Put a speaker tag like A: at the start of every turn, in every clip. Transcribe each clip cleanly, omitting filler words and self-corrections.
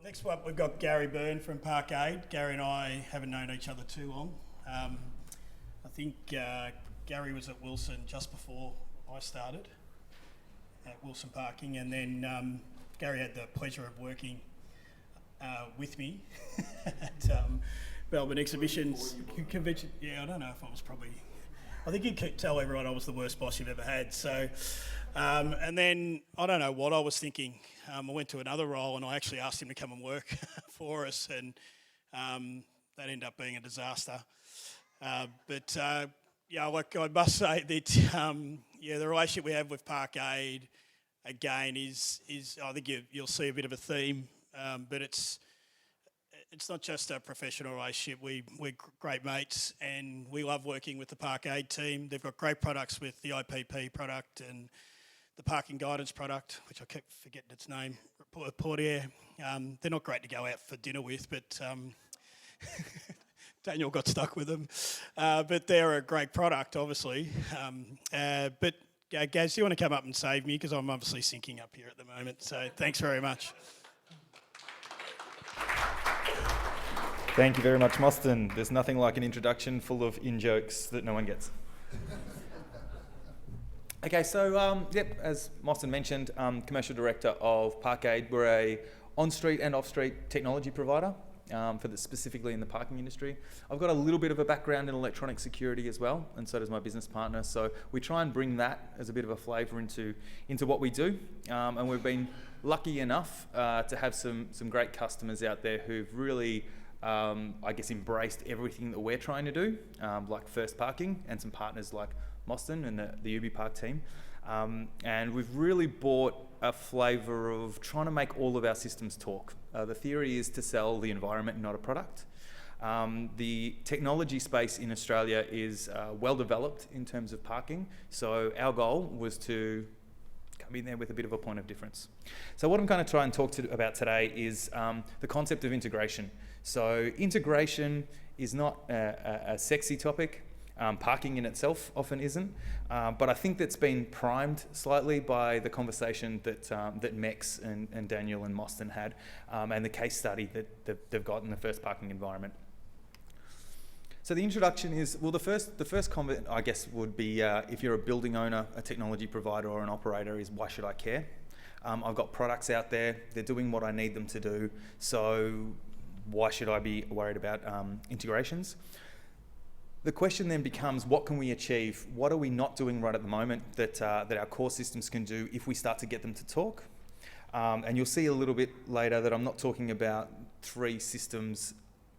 A: Next up, we've got Gary Byrne from Parkade. Gary and I haven't known each other too long. I think Gary was at Wilson just before I started at Wilson Parking, and then Gary had the pleasure of working with me at Melbourne Exhibitions Convention. Yeah, I don't know if I was probably... I think you could tell everyone I was the worst boss you've ever had. So, and then I don't know what I was thinking. I went to another role and I actually asked him to come and work for us, and that ended up being a disaster. Yeah, like I must say that the relationship we have with Parkade again is I think you'll see a bit of a theme, but it's not just a professional relationship. We're great mates and we love working with the Parkade team. They've got great products with the IPP product and the parking guidance product, which I keep forgetting its name, Portier. They're not great to go out for dinner with, but Daniel got stuck with them. But they're a great product, obviously. Gaz, do you want to come up and save me? Because I'm obviously sinking up here at the moment. So thanks very much.
B: Thank you very much, Mostyn. There's nothing like an introduction full of in-jokes that no one gets. Okay, so as Mostyn mentioned, Commercial Director of Parkade. We're a on-street and off-street technology provider specifically in the parking industry. I've got a little bit of a background in electronic security as well, and so does my business partner. So we try and bring that as a bit of a flavour into what we do. And we've been lucky enough to have some great customers out there who've really embraced everything that we're trying to do, like First Parking and some partners like Mostyn and the UbiPark team. And we've really bought a flavour of trying to make all of our systems talk. The theory is to sell the environment, not a product. The technology space in Australia is well developed in terms of parking, so our goal was to come in there with a bit of a point of difference. So what I'm going to try and talk about today is the concept of integration. So integration is not a sexy topic. Parking in itself often isn't, but I think that's been primed slightly by the conversation that Mex and Daniel and Mostyn had, and the case study that they've got in the First Parking environment. So the introduction is, well, the first comment, I guess, would be if you're a building owner, a technology provider or an operator, is why should I care? I've got products out there, they're doing what I need them to do, so why should I be worried about integrations? The question then becomes, what can we achieve? What are we not doing right at the moment that our core systems can do if we start to get them to talk? And you'll see a little bit later that I'm not talking about 3 systems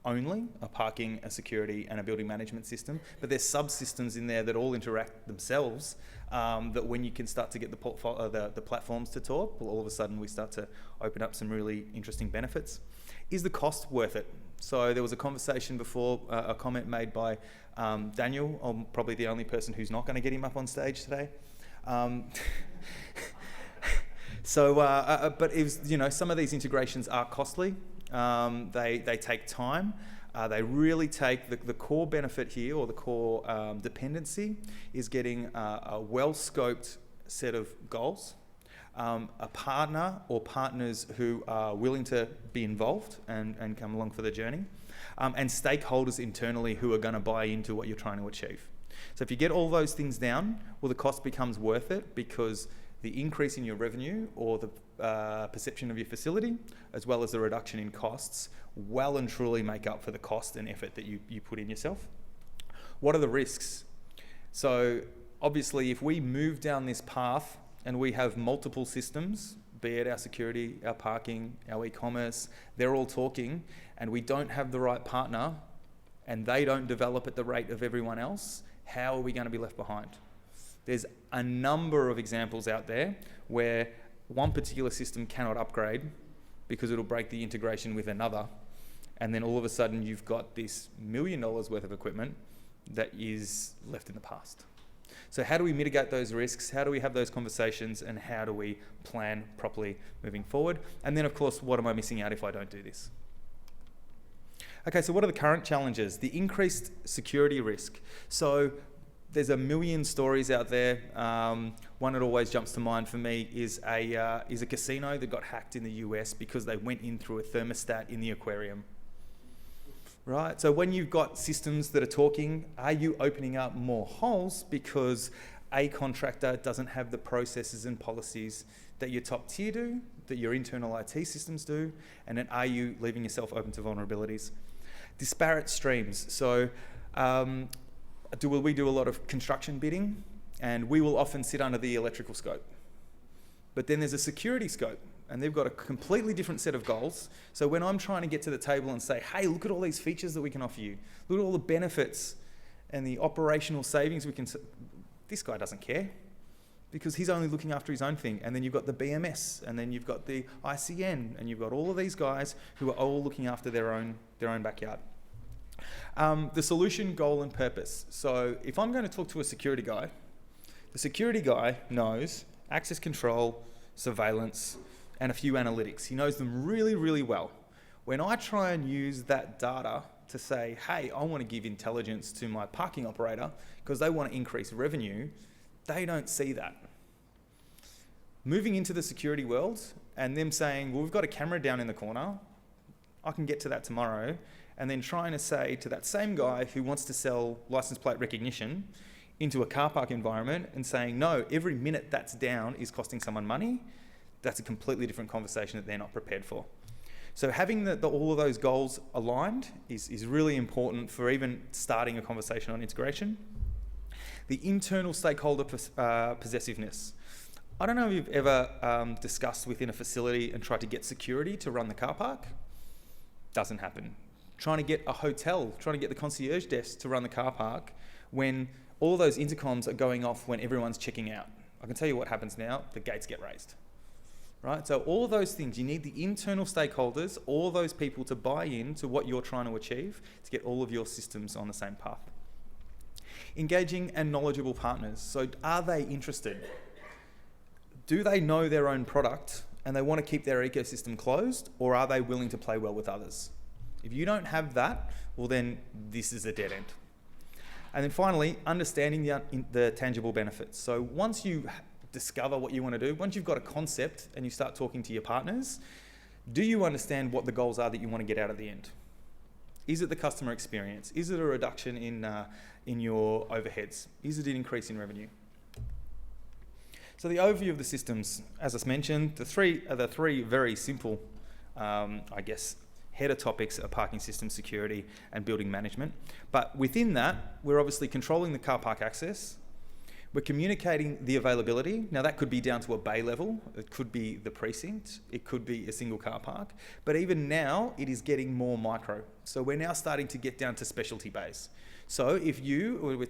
B: only, a parking, a security and a building management system, but there's subsystems in there that all interact themselves, that when you can start to get the platforms to talk, well, all of a sudden we start to open up some really interesting benefits. Is the cost worth it? So there was a conversation before, a comment made by Daniel. I'm probably the only person who's not going to get him up on stage today. But it was, some of these integrations are costly. They take time. They really take the core benefit here, or the core dependency, is getting a well-scoped set of goals. A partner or partners who are willing to be involved and come along for the journey, and stakeholders internally who are going to buy into what you're trying to achieve. So if you get all those things down, well, the cost becomes worth it, because the increase in your revenue or the perception of your facility, as well as the reduction in costs, well and truly make up for the cost and effort that you put in yourself. What are the risks? So obviously, if we move down this path and we have multiple systems, be it our security, our parking, our e-commerce, they're all talking, and we don't have the right partner, and they don't develop at the rate of everyone else, how are we going to be left behind? There's a number of examples out there where one particular system cannot upgrade because it'll break the integration with another, and then all of a sudden you've got this $1 million worth of equipment that is left in the past. So how do we mitigate those risks? How do we have those conversations? And how do we plan properly moving forward? And then, of course, what am I missing out if I don't do this? Okay, so what are the current challenges? The increased security risk. So There's a million stories out there. One that always jumps to mind for me is a casino that got hacked in the US because they went in through a thermostat in the aquarium. Right? So when you've got systems that are talking, are you opening up more holes because a contractor doesn't have the processes and policies that your top tier do, that your internal IT systems do, and then are you leaving yourself open to vulnerabilities? Disparate streams. So we do a lot of construction bidding, and we will often sit under the electrical scope. But then there's a security scope, and they've got a completely different set of goals. So when I'm trying to get to the table and say, hey, look at all these features that we can offer you, look at all the benefits and the operational savings we can, this guy doesn't care, because he's only looking after his own thing. And then you've got the BMS, and then you've got the ICN, and you've got all of these guys who are all looking after their own backyard. The solution, goal, and purpose. So if I'm going to talk to a security guy, the security guy knows access control, surveillance, and a few analytics. He knows them really, really well. When I try and use that data to say, hey, I want to give intelligence to my parking operator because they want to increase revenue, they don't see that. Moving into the security world and them saying, well, we've got a camera down in the corner, I can get to that tomorrow, and then trying to say to that same guy who wants to sell license plate recognition into a car park environment and saying, no, every minute that's down is costing someone money, that's a completely different conversation that they're not prepared for. So having all of those goals aligned is really important for even starting a conversation on integration. The internal stakeholder possessiveness. I don't know if you've ever discussed within a facility and tried to get security to run the car park. Doesn't happen. Trying to get a hotel, trying to get the concierge desk to run the car park when all those intercoms are going off when everyone's checking out. I can tell you what happens now, the gates get raised. Right? So all of those things, you need the internal stakeholders, all those people to buy in to what you're trying to achieve to get all of your systems on the same path. Engaging and knowledgeable partners. So are they interested? Do they know their own product and they want to keep their ecosystem closed, or are they willing to play well with others? If you don't have that, well then this is a dead end. And then finally, understanding the tangible benefits. So once you discover what you want to do, once you've got a concept and you start talking to your partners, do you understand what the goals are that you want to get out at the end? Is it the customer experience? Is it a reduction in your overheads? Is it an increase in revenue? So the overview of the systems, as I mentioned, the three very simple, header topics are parking system security and building management. But within that, we're obviously controlling the car park access. We're communicating the availability. Now that could be down to a bay level. It could be the precinct. It could be a single car park. But even now, it is getting more micro. So we're now starting to get down to specialty bays. So if we're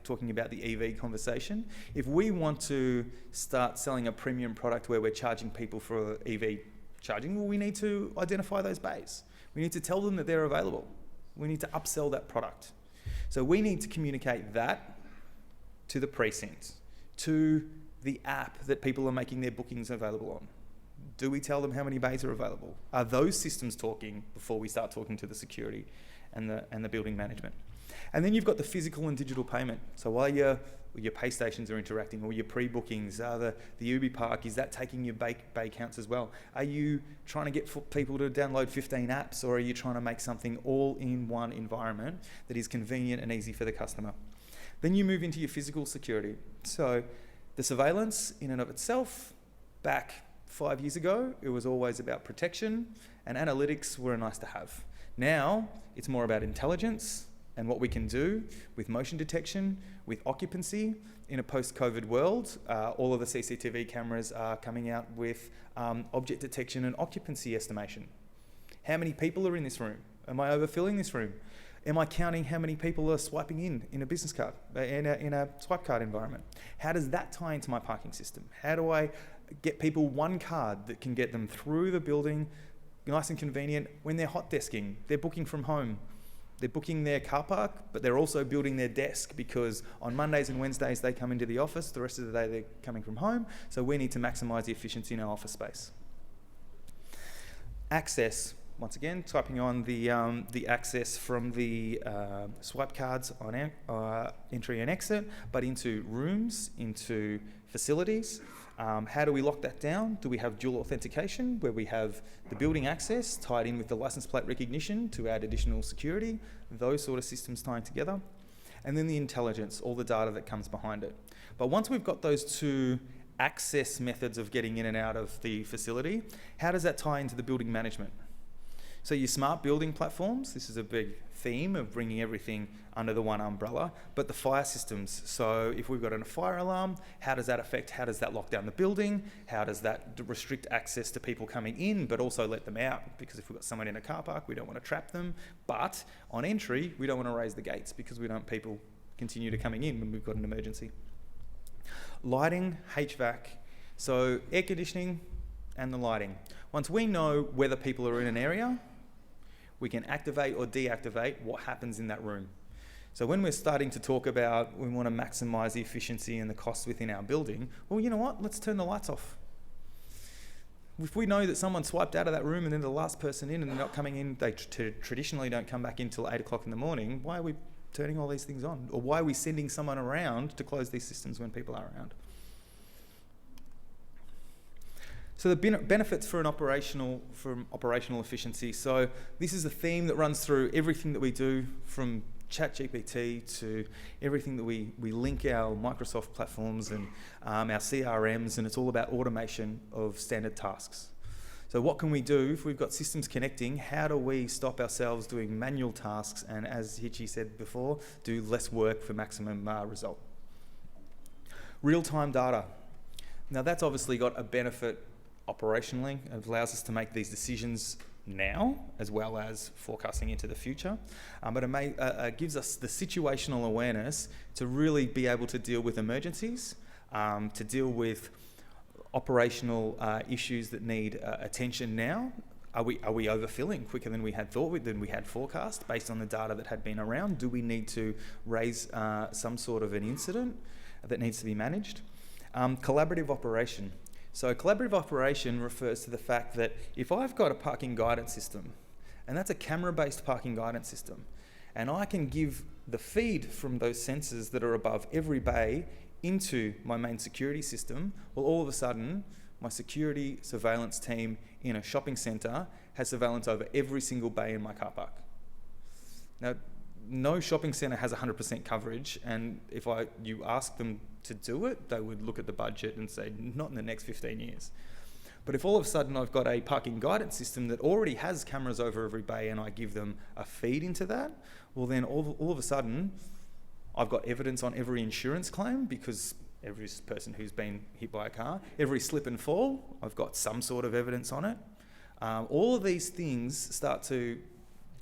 B: talking about the EV conversation, if we want to start selling a premium product where we're charging people for EV charging, well, we need to identify those bays. We need to tell them that they're available. We need to upsell that product. So we need to communicate that to the precinct, to the app that people are making their bookings available on. Do we tell them how many bays are available? Are those systems talking before we start talking to the security and the building management? And then you've got the physical and digital payment. So while your pay stations are interacting, or your pre-bookings, the Ubi Park, is that taking your bay counts as well? Are you trying to get people to download 15 apps, or are you trying to make something all in one environment that is convenient and easy for the customer? Then you move into your physical security. So the surveillance in and of itself, back 5 years ago, it was always about protection, and analytics were nice to have. Now it's more about intelligence and what we can do with motion detection, with occupancy. In a post-COVID world, all of the CCTV cameras are coming out with object detection and occupancy estimation. How many people are in this room? Am I overfilling this room? Am I counting how many people are swiping in a business card, in a swipe card environment? How does that tie into my parking system? How do I get people one card that can get them through the building, nice and convenient, when they're hot desking, they're booking from home, they're booking their car park, but they're also building their desk because on Mondays and Wednesdays they come into the office, the rest of the day they're coming from home, so we need to maximise the efficiency in our office space. Access. once again, typing on the access from the swipe cards on entry and exit, but into rooms, into facilities. How do we lock that down? Do we have dual authentication, where we have the building access tied in with the license plate recognition to add additional security, those sort of systems tying together. And then the intelligence, all the data that comes behind it. But once we've got those two access methods of getting in and out of the facility, how does that tie into the building management? So your smart building platforms, this is a big theme of bringing everything under the one umbrella, but the fire systems. So if we've got a fire alarm, how does that lock down the building? How does that restrict access to people coming in, but also let them out? Because if we've got someone in a car park, we don't want to trap them. But on entry, we don't want to raise the gates because we don't want people continue to coming in when we've got an emergency. Lighting, HVAC, so air conditioning and the lighting. Once we know whether people are in an area, we can activate or deactivate what happens in that room. So when we're starting to talk about we want to maximise the efficiency and the costs within our building, well, you know what? Let's turn the lights off. If we know that someone swiped out of that room and then the last person in and they're not coming in, they traditionally don't come back in till 8 o'clock in the morning, why are we turning all these things on? Or why are we sending someone around to close these systems when people are around? So the benefits for operational efficiency. So this is a theme that runs through everything that we do, from ChatGPT to everything that we link our Microsoft platforms and our CRMs, and it's all about automation of standard tasks. So what can we do if we've got systems connecting? How do we stop ourselves doing manual tasks and, as Hitchy said before, do less work for maximum result? Real-time data. Now that's obviously got a benefit operationally. It allows us to make these decisions now as well as forecasting into the future, but it gives us the situational awareness to really be able to deal with emergencies, to deal with operational issues that need attention now. Are we overfilling quicker than we had thought, than we had forecast based on the data that had been around? Do we need to raise some sort of an incident that needs to be managed? Collaborative operation. So collaborative operation refers to the fact that if I've got a parking guidance system, and that's a camera-based parking guidance system, and I can give the feed from those sensors that are above every bay into my main security system, well, all of a sudden, my security surveillance team in a shopping centre has surveillance over every single bay in my car park. Now, no shopping centre has 100% coverage, and if you ask them to do it, they would look at the budget and say, not in the next 15 years. But if all of a sudden I've got a parking guidance system that already has cameras over every bay and I give them a feed into that, well then all of a sudden I've got evidence on every insurance claim, because every person who's been hit by a car, every slip and fall, I've got some sort of evidence on it. All of these things start to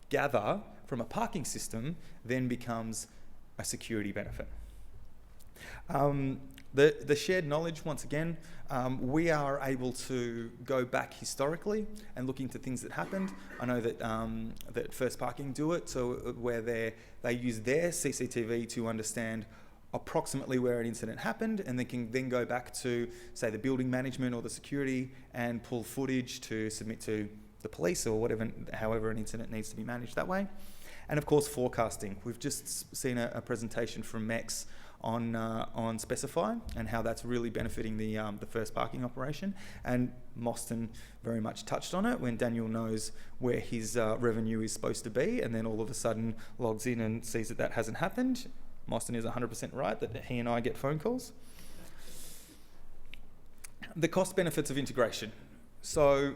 B: gather from a parking system, then becomes a security benefit. The shared knowledge, once again, we are able to go back historically and look into things that happened. I know that First Parking do it, so where they use their CCTV to understand approximately where an incident happened, and they can then go back to, say, the building management or the security and pull footage to submit to the police or whatever, however an incident needs to be managed that way. And of course, forecasting. We've just seen a presentation from MEX on Specify and how that's really benefiting the First Parking operation. And Mostyn very much touched on it when Daniel knows where his revenue is supposed to be, and then all of a sudden logs in and sees that hasn't happened. Mostyn is 100% right that he and I get phone calls. The cost benefits of integration. So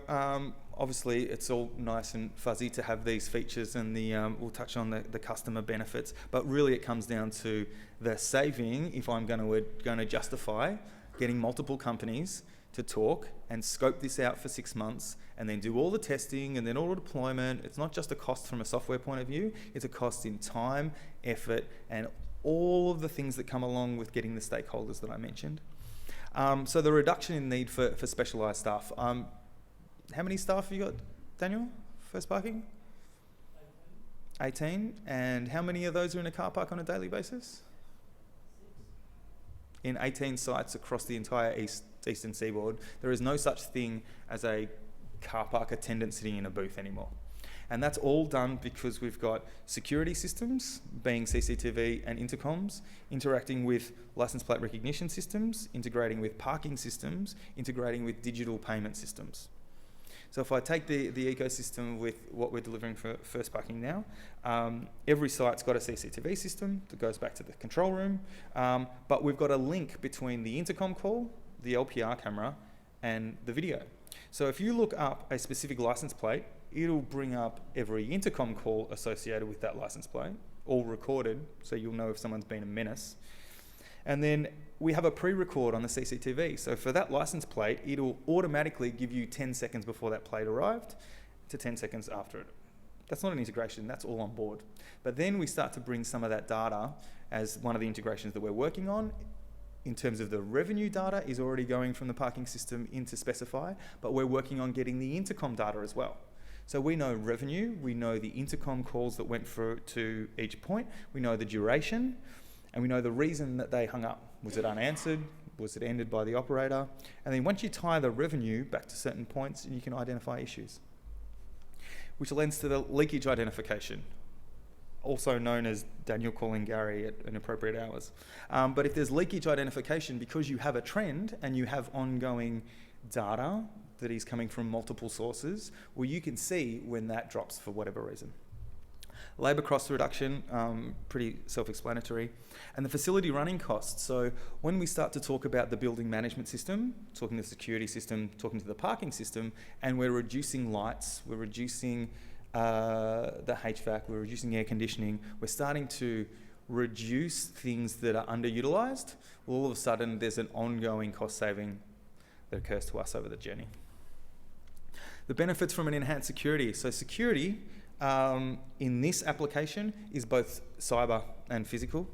B: obviously it's all nice and fuzzy to have these features, and we'll touch on the customer benefits, but really it comes down to the saving if I'm going to justify getting multiple companies to talk and scope this out for 6 months and then do all the testing and then all the deployment. It's not just a cost from a software point of view, it's a cost in time, effort, and all of the things that come along with getting the stakeholders that I mentioned. So the reduction in need for specialised staff. How many staff have you got, Daniel, First Parking? 18. And how many of those are in a car park on a daily basis? In 18 sites across the entire eastern seaboard. There is no such thing as a car park attendant sitting in a booth anymore. And that's all done because we've got security systems, being CCTV and intercoms, interacting with license plate recognition systems, integrating with parking systems, integrating with digital payment systems. So if I take the ecosystem with what we're delivering for First Parking now, every site's got a CCTV system that goes back to the control room, but we've got a link between the intercom call, the LPR camera, and the video. So if you look up a specific license plate, it'll bring up every intercom call associated with that license plate, all recorded, so you'll know if someone's been a menace. And then we have a pre-record on the CCTV. So for that license plate, it'll automatically give you 10 seconds before that plate arrived to 10 seconds after it. That's not an integration, that's all on board. But then we start to bring some of that data as one of the integrations that we're working on. In terms of the revenue data is already going from the parking system into Specify, but we're working on getting the intercom data as well. So we know revenue, we know the intercom calls that went through to each point, we know the duration, and we know the reason that they hung up. Was it unanswered? Was it ended by the operator? And then once you tie the revenue back to certain points, you can identify issues, which lends to the leakage identification, also known as Daniel calling Gary at inappropriate hours. But if there's leakage identification, because you have a trend and you have ongoing data that is coming from multiple sources, well, you can see when that drops for whatever reason. Labour cost reduction, pretty self-explanatory. And the facility running costs. So when we start to talk about the building management system, talking to the security system, talking to the parking system, and we're reducing lights, we're reducing the HVAC, we're reducing air conditioning, we're starting to reduce things that are underutilised, well, all of a sudden there's an ongoing cost saving that occurs to us over the journey. The benefits from an enhanced security. So security, in this application is both cyber and physical.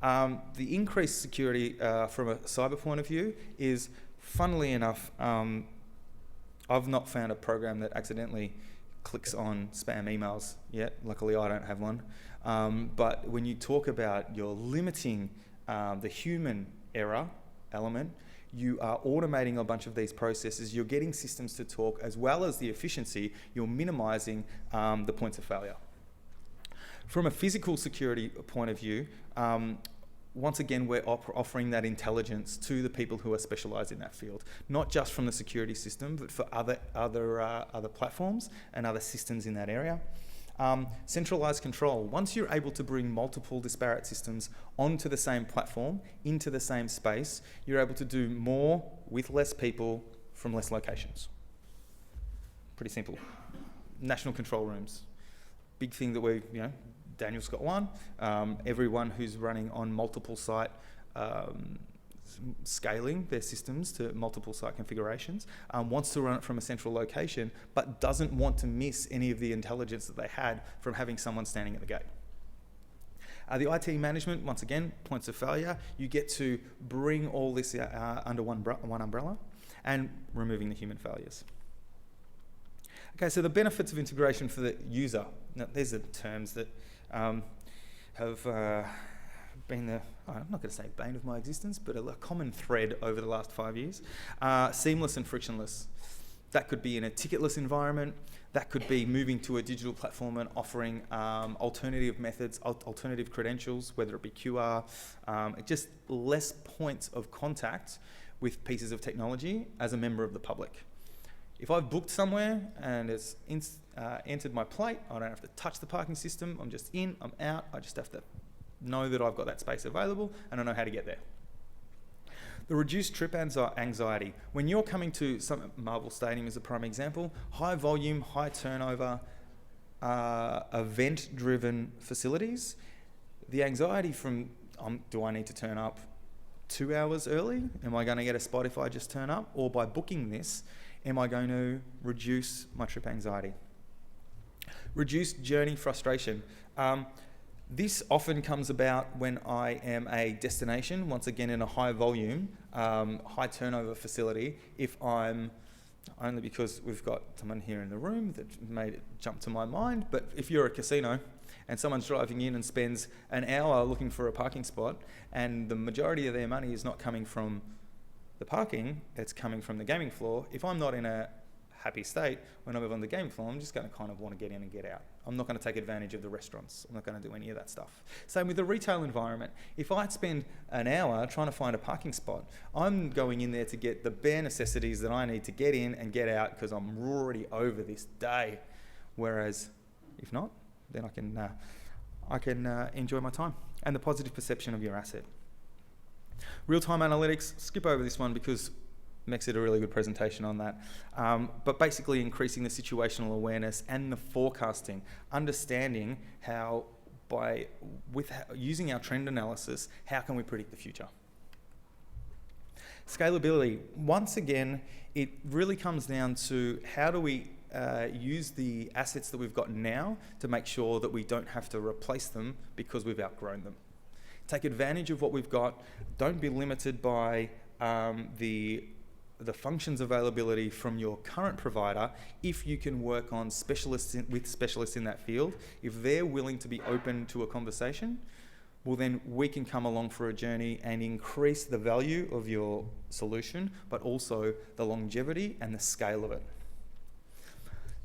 B: The increased security from a cyber point of view is, funnily enough, I've not found a program that accidentally clicks on spam emails yet. Luckily, I don't have one. But when you talk about you're limiting the human error element, you are automating a bunch of these processes, you're getting systems to talk, as well as the efficiency, you're minimising the points of failure. From a physical security point of view, once again, we're offering that intelligence to the people who are specialised in that field, not just from the security system, but for other platforms and other systems in that area. Centralised control. Once you're able to bring multiple disparate systems onto the same platform, into the same space, you're able to do more with less people from less locations. Pretty simple. National control rooms. Big thing that Daniel's got one. Everyone who's running on multiple site scaling their systems to multiple site configurations, wants to run it from a central location, but doesn't want to miss any of the intelligence that they had from having someone standing at the gate. The IT management, once again, points of failure. You get to bring all this under one umbrella and removing the human failures. Okay, so the benefits of integration for the user. Now, these are terms that have been the, I'm not going to say bane of my existence, but a common thread over the last 5 years. Seamless and frictionless. That could be in a ticketless environment. That could be moving to a digital platform and offering alternative methods, alternative credentials, whether it be QR, just less points of contact with pieces of technology as a member of the public. If I've booked somewhere and it's entered my plate, I don't have to touch the parking system. I'm just in, I'm out. I just have to know that I've got that space available and I know how to get there. The reduced trip anxiety. When you're coming to Marvel Stadium is a prime example, high volume, high turnover, event-driven facilities, the anxiety from, do I need to turn up 2 hours early? Am I going to get a spot if I just turn up? Or by booking this, am I going to reduce my trip anxiety? Reduced journey frustration. This often comes about when I am a destination, once again in a high volume, high turnover facility, if I'm, only because we've got someone here in the room that made it jump to my mind, but if you're a casino and someone's driving in and spends an hour looking for a parking spot and the majority of their money is not coming from the parking, it's coming from the gaming floor, if I'm not in a happy state, when I move on to the game floor, I'm just going to kind of want to get in and get out. I'm not going to take advantage of the restaurants. I'm not going to do any of that stuff. Same with the retail environment. If I spend an hour trying to find a parking spot, I'm going in there to get the bare necessities that I need to get in and get out because I'm already over this day. Whereas if not, then I can enjoy my time and the positive perception of your asset. Real-time analytics, skip over this one because Mex did a really good presentation on that. But basically increasing the situational awareness and the forecasting, understanding how using our trend analysis, how can we predict the future? Scalability, once again, it really comes down to how do we use the assets that we've got now to make sure that we don't have to replace them because we've outgrown them. Take advantage of what we've got. Don't be limited by the functions availability from your current provider. If you can work on with specialists in that field, if they're willing to be open to a conversation, well then we can come along for a journey and increase the value of your solution, but also the longevity and the scale of it.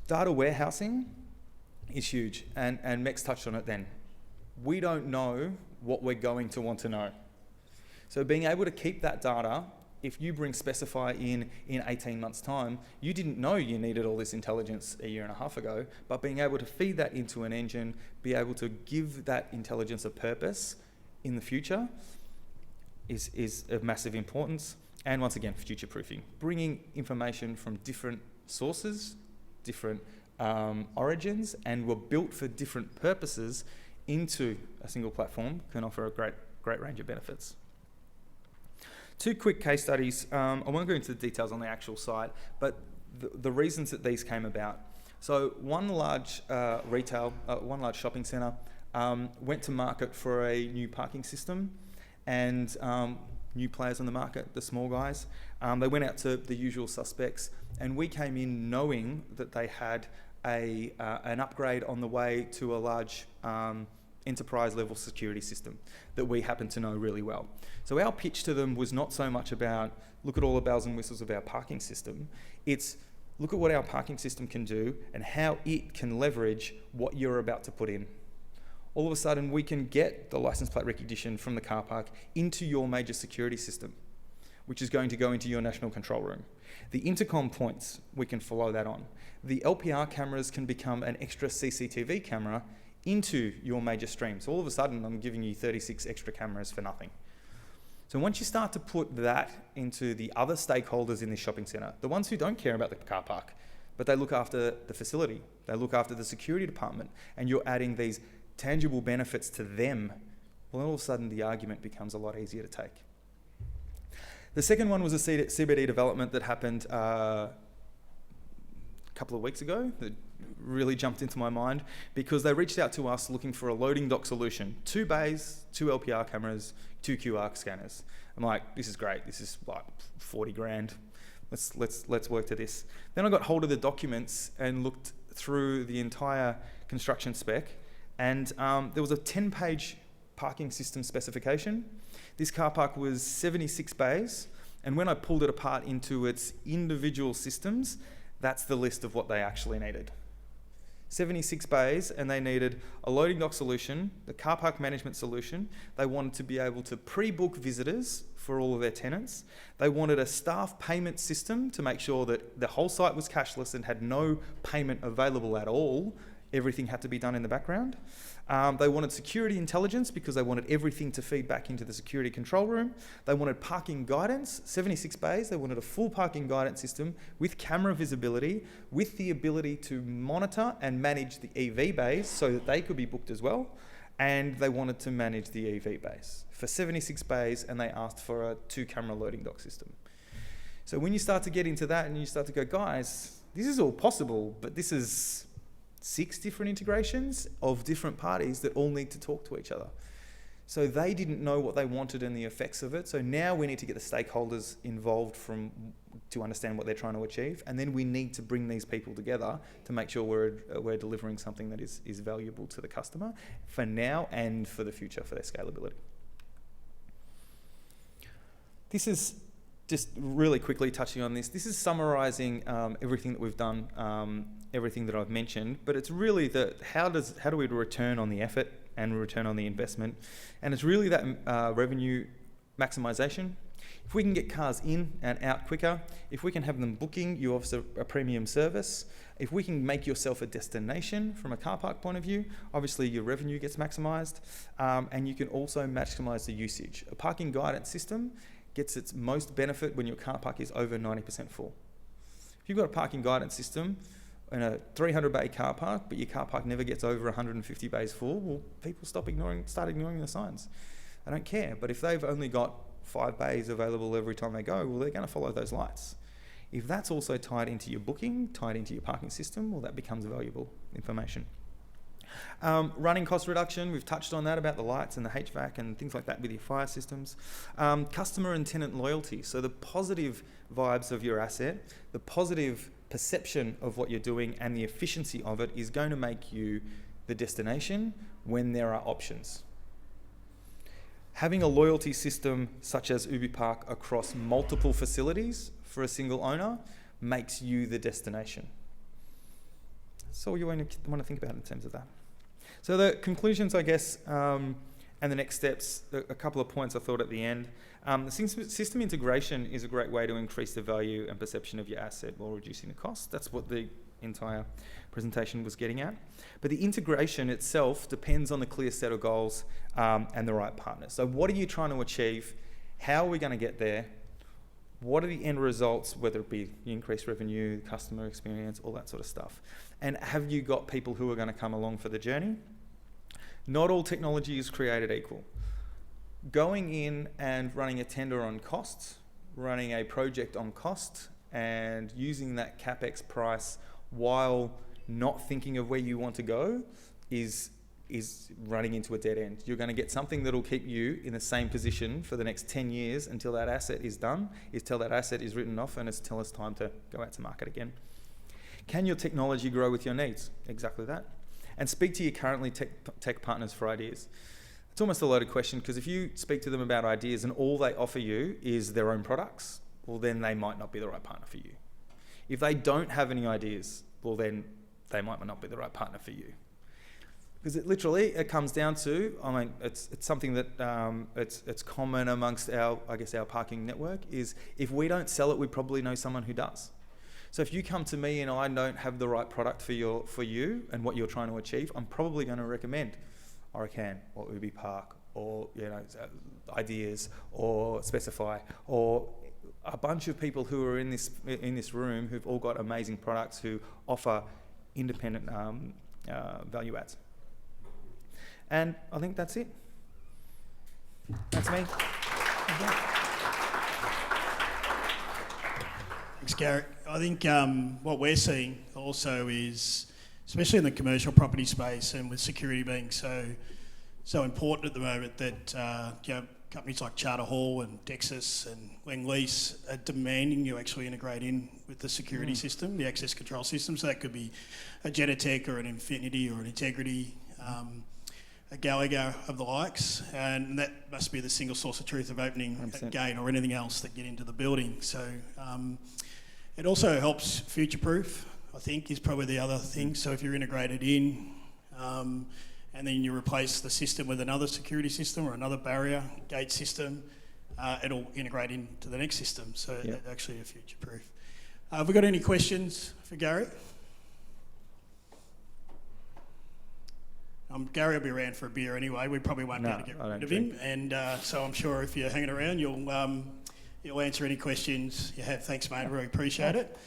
B: Data warehousing is huge, and Mex touched on it then. We don't know what we're going to want to know. So being able to keep that data, if you bring Specify in 18 months' time, you didn't know you needed all this intelligence a year and a half ago, but being able to feed that into an engine, be able to give that intelligence a purpose in the future is of massive importance. And once again, future-proofing. Bringing information from different sources, different origins, and were built for different purposes into a single platform can offer a great range of benefits. Two quick case studies. I won't go into the details on the actual site, but the reasons that these came about. So one large shopping centre went to market for a new parking system, and new players on the market, the small guys. They went out to the usual suspects, and we came in knowing that they had an upgrade on the way to a large enterprise level security system that we happen to know really well. So our pitch to them was not so much about look at all the bells and whistles of our parking system, it's look at what our parking system can do and how it can leverage what you're about to put in. All of a sudden we can get the license plate recognition from the car park into your major security system, which is going to go into your national control room. The intercom points, we can follow that on. The LPR cameras can become an extra CCTV camera into your major stream. So all of a sudden, I'm giving you 36 extra cameras for nothing. So once you start to put that into the other stakeholders in this shopping centre, the ones who don't care about the car park, but they look after the facility, they look after the security department, and you're adding these tangible benefits to them, well, all of a sudden the argument becomes a lot easier to take. The second one was a CBD development that happened a couple of weeks ago that really jumped into my mind because they reached out to us looking for a loading dock solution. 2 bays, 2 LPR cameras, 2 QR scanners. I'm like, this is great. This is like 40 grand. Let's work to this. Then I got hold of the documents and looked through the entire construction spec, and there was a 10-page parking system specification. This car park was 76 bays, and when I pulled it apart into its individual systems, that's the list of what they actually needed. 76 bays, and they needed a loading dock solution, the car park management solution. They wanted to be able to pre-book visitors for all of their tenants. They wanted a staff payment system to make sure that the whole site was cashless and had no payment available at all. Everything had to be done in the background. They wanted security intelligence because they wanted everything to feed back into the security control room. They wanted parking guidance, 76 bays. They wanted a full parking guidance system with camera visibility, with the ability to monitor and manage the EV bays so that they could be booked as well. And they wanted to manage the EV bays for 76 bays, and they asked for a 2-camera loading dock system. So when you start to get into that and you start to go, guys, this is all possible, but this is 6 different integrations of different parties that all need to talk to each other. So they didn't know what they wanted and the effects of it. So now we need to get the stakeholders involved to understand what they're trying to achieve. And then we need to bring these people together to make sure we're delivering something that is valuable to the customer for now and for the future for their scalability. This is just really quickly touching on this. This is summarising everything that we've done, everything that I've mentioned, but it's really how do we return on the effort and return on the investment, and it's really that revenue maximisation. If we can get cars in and out quicker, if we can have them booking you offer a premium service, if we can make yourself a destination from a car park point of view, obviously your revenue gets maximised, and you can also maximise the usage. A parking guidance system gets its most benefit when your car park is over 90% full. If you've got a parking guidance system in a 300 bay car park, but your car park never gets over 150 bays full, well, people start ignoring the signs. They don't care. But if they've only got 5 bays available every time they go, well, they're going to follow those lights. If that's also tied into your booking, tied into your parking system, well, that becomes valuable information. Running cost reduction, we've touched on that about the lights and the HVAC and things like that with your fire systems. Customer and tenant loyalty, so the positive vibes of your asset, the positive perception of what you're doing and the efficiency of it is going to make you the destination when there are options. Having a loyalty system such as Ubi Park across multiple facilities for a single owner makes you the destination. So what you want to think about in terms of that. So the conclusions, I guess, and the next steps, a couple of points I thought at the end. The system integration is a great way to increase the value and perception of your asset while reducing the cost. That's what the entire presentation was getting at. But the integration itself depends on the clear set of goals and the right partners. So what are you trying to achieve? How are we going to get there? What are the end results, whether it be increased revenue, customer experience, all that sort of stuff? And have you got people who are going to come along for the journey? Not all technology is created equal. Going in and running a tender on costs, running a project on cost, and using that CapEx price while not thinking of where you want to go is running into a dead end. You're going to get something that'll keep you in the same position for the next 10 years until that asset is done, till that asset is written off, and until it's time to go out to market again. Can your technology grow with your needs? Exactly that. And speak to your currently tech partners for ideas. It's almost a loaded question, because if you speak to them about ideas and all they offer you is their own products, well, then they might not be the right partner for you. If they don't have any ideas, well, then they might not be the right partner for you. Because it comes down to, it's something that it's common amongst our parking network, is if we don't sell it, we probably know someone who does. So if you come to me and I don't have the right product for you and what you're trying to achieve, I'm probably going to recommend Oracan or Ubi Park or Ideas or Specify or a bunch of people who are in this room who've all got amazing products who offer independent value adds. And I think that's it. That's me.
A: Thanks, Gary. I think what we're seeing also is, especially in the commercial property space and with security being so important at the moment, that companies like Charter Hall and Dexus and Lendlease are demanding you actually integrate in with the security system, the access control system. So that could be a Genetec or an Infinity or an Integrity, a Gallagher of the likes, and that must be the single source of truth of opening
B: 100%.
A: a gate or anything else that get into the building. So it also helps future-proof, I think, is probably the other thing. So if you're integrated in and then you replace the system with another security system or another barrier gate system, it'll integrate into the next system. So it's actually a future-proof. Have we got any questions for Gary? Gary will be around for a beer anyway. We probably won't be able to get rid of him. And so I'm sure if you're hanging around, you'll answer any questions you have. Thanks, mate. I really appreciate it.